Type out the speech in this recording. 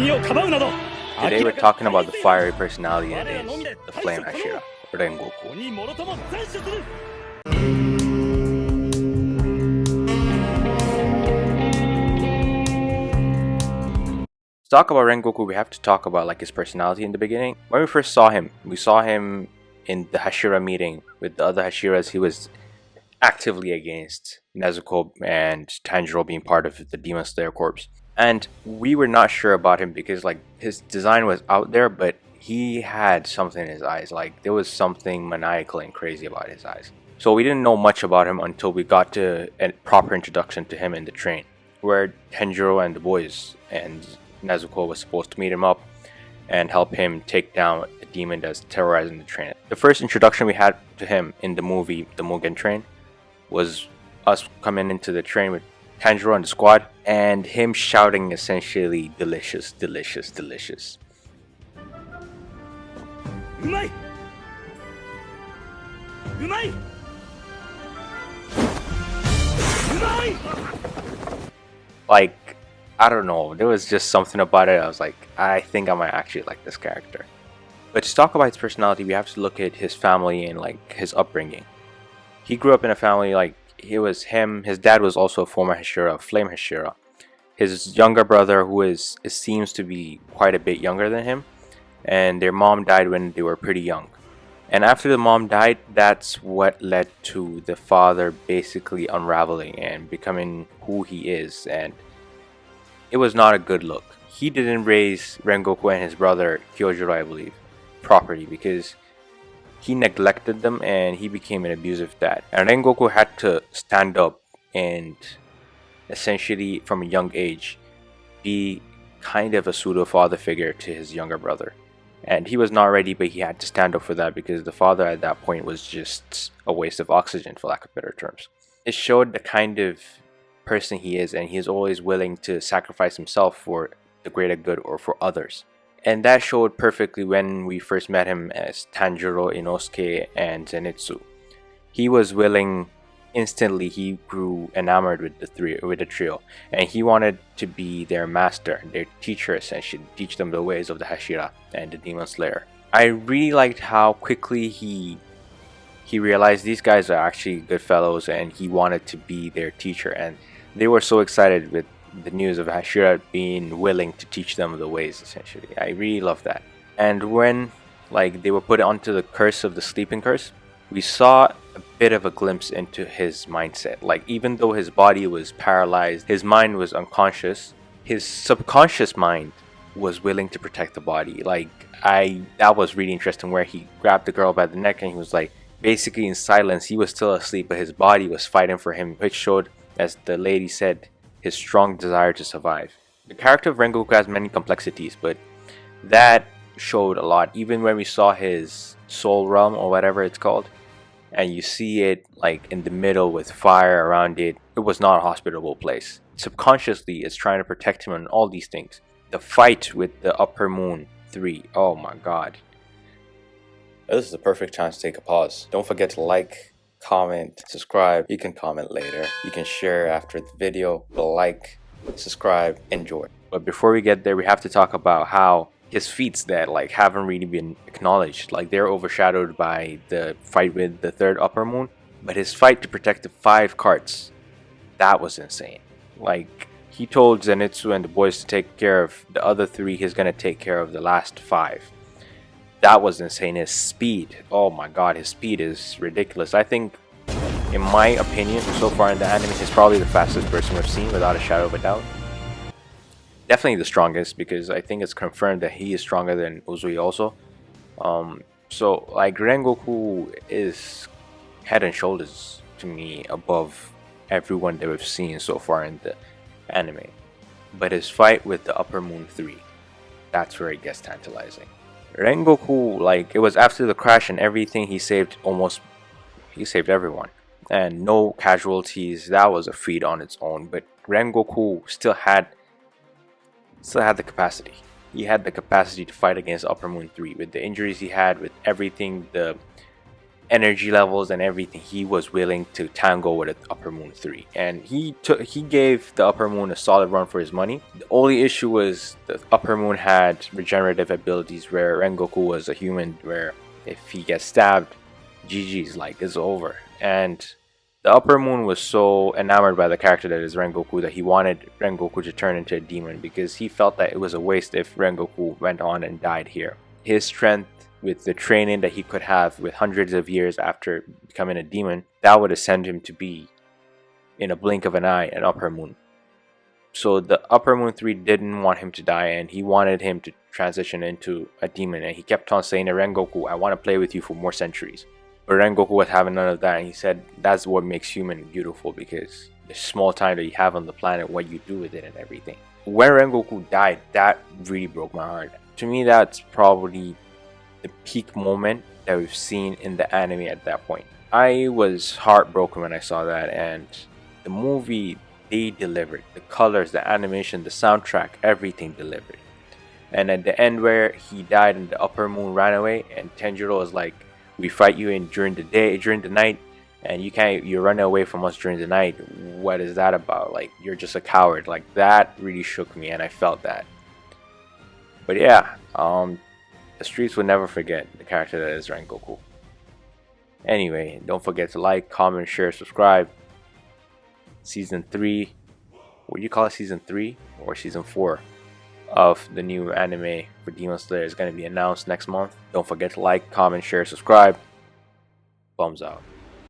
Today we're talking about the fiery personality that is the Flame Hashira, Rengoku. To talk about Rengoku, we have to talk about like his personality in the beginning. When we first saw him, we saw him in the Hashira meeting with the other Hashiras. He was actively against Nezuko and Tanjiro being part of the Demon Slayer Corps. And we were not sure about him because like his design was out there, but he had something in his eyes. Like there was something maniacal and crazy about his eyes. So we didn't know much about him until we got to a proper introduction to him in the train, where Tanjiro and the boys and Nezuko was supposed to meet him up and help him take down the demon that's terrorizing the train. The first introduction we had to him in the movie, the Mugen train, was us coming into the train with Tanjiro and the squad, and him shouting essentially, "Delicious, delicious, delicious." Umai! Umai! Umai! Like, I don't know, there was just something about it. I was like, I think I might actually like this character. But to talk about his personality, we have to look at his family and like his upbringing. He grew up in a family like his dad was also a former Hashira, Flame Hashira. His younger brother, who seems to be quite a bit younger than him, and their mom died when they were pretty young. And after the mom died, that's what led to the father basically unraveling and becoming who he is, and it was not a good look. He didn't raise Rengoku and his brother Kyojuro, I believe, properly, because he neglected them and he became an abusive dad. And Rengoku had to stand up and essentially from a young age be kind of a pseudo father figure to his younger brother. And he was not ready, but he had to stand up for that because the father at that point was just a waste of oxygen, for lack of better terms. It showed the kind of person he is, and he's always willing to sacrifice himself for the greater good or for others. And that showed perfectly when we first met him as Tanjiro, Inosuke, and Zenitsu. He was willing instantly. He grew enamored with the trio, and he wanted to be their master, their teacher, essentially, teach them the ways of the Hashira and the Demon Slayer. I really liked how quickly he realized these guys are actually good fellows, and he wanted to be their teacher. And they were so excited with the news of Hashira being willing to teach them the ways, essentially. I really love that. And when like they were put onto the curse of the sleeping curse, we saw a bit of a glimpse into his mindset. Like even though his body was paralyzed, his mind was unconscious, his subconscious mind was willing to protect the body. Like that was really interesting, where he grabbed the girl by the neck and he was like basically in silence. He was still asleep, but his body was fighting for him, which showed, as the lady said, his strong desire to survive. The character of Rengoku has many complexities, but that showed a lot. Even when we saw his soul realm, or whatever it's called, and you see it like in the middle with fire around it, it was not a hospitable place. Subconsciously, it's trying to protect him and all these things. The fight with the Upper Moon 3, oh my god. This is the perfect chance to take a pause. Don't forget to like, comment, subscribe. You can comment later. You can share after the video. But like, subscribe, enjoy. But before we get there, we have to talk about how his feats that like haven't really been acknowledged. Like they're overshadowed by the fight with the third Upper Moon. But his fight to protect the 5 carts, that was insane. Like he told Zenitsu and the boys to take care of the other 3. He's gonna take care of the last 5. That was insane. His speed, oh my god, his speed is ridiculous. I think, in my opinion, so far in the anime, he's probably the fastest person we've seen, without a shadow of a doubt. Definitely the strongest, because I think it's confirmed that he is stronger than Uzui also. So like Rengoku is head and shoulders to me above everyone that we've seen so far in the anime. But his fight with the Upper Moon 3, that's where it gets tantalizing. Rengoku, like, it was after the crash and everything, he saved everyone and no casualties. That was a feat on its own. But Rengoku still had the capacity. He had the capacity to fight against Upper Moon 3 with the injuries he had, with everything, the energy levels and everything, he was willing to tango with the Upper Moon 3, and he gave the Upper Moon a solid run for his money. The only issue was the Upper Moon had regenerative abilities where Rengoku was a human, where if he gets stabbed, GG's, like, it's over. And the Upper Moon was so enamored by the character that is Rengoku that he wanted Rengoku to turn into a demon, because he felt that it was a waste if Rengoku went on and died here. His strength, with the training that he could have with hundreds of years after becoming a demon, that would ascend him to be, in a blink of an eye, an Upper Moon. So the Upper Moon 3 didn't want him to die, and he wanted him to transition into a demon, and he kept on saying to Rengoku, I want to play with you for more centuries. But Rengoku was having none of that, and he said that's what makes human beautiful, because the small time that you have on the planet, what you do with it and everything. When Rengoku died, that really broke my heart. To me, that's probably the peak moment that we've seen in the anime at that point. I was heartbroken when I saw that, and the movie, they delivered. The colors, the animation, the soundtrack, everything delivered. And at the end where he died and the Upper Moon ran away, and Tenjiro was like, we fight you in during the night, and you're running away from us during the night. What is that about? Like, you're just a coward. Like, that really shook me, and I felt that. But yeah, the streets will never forget the character that is Rengoku. Anyway, don't forget to like, comment, share, subscribe. Season 3, what do you call it, Season 3 or Season 4 of the new anime for Demon Slayer is going to be announced next month. Don't forget to like, comment, share, subscribe. Thumbs out.